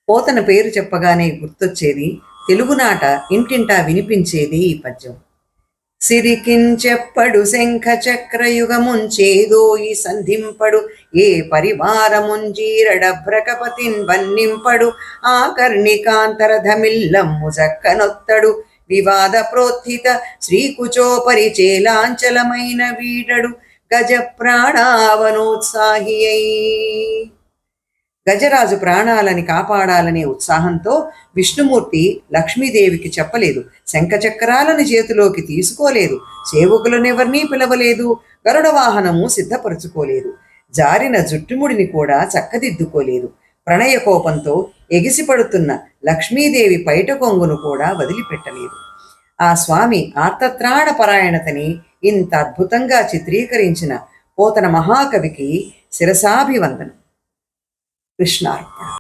పోతన పేరు చెప్పగానే గుర్తొచ్చేది, తెలుగునాట ఇంటింటా వినిపించేది ఈ పద్యం. సిరికించెప్పడు శంఖ చక్రయుగముంచేదోయి సంధింపడు, ఏ పరివారముంజీరడభ్రకపతిన్ వన్నింపడు, ఆ కర్ణికాంతరధమిల్లమ్ము చక్కనొత్తడు, వివాద ప్రోత్థిత శ్రీకుచోపరిచేలాంచలమైన వీడడు, గజ ప్రాణావనోత్సాహి అయి. గజరాజు ప్రాణాలని కాపాడాలనే ఉత్సాహంతో విష్ణుమూర్తి లక్ష్మీదేవికి చెప్పలేదు, శంఖచక్రాలను చేతిలోకి తీసుకోలేదు, సేవకులనెవర్నీ పిలవలేదు, గరుడ వాహనము సిద్ధపరుచుకోలేదు, జారిన జుట్టుముడిని కూడా చక్కదిద్దుకోలేదు. ప్రణయ కోపంతో ఎగిసిపడుతున్న లక్ష్మీదేవి పైట కొంగును కూడా వదిలిపెట్టలేదు. ఆ స్వామి ఆర్తత్రాణ పరాయణతని ఇంత అద్భుతంగా చిత్రీకరించిన పోతన మహాకవికి శిరసాభివందనం. కృష్ణార్పణ.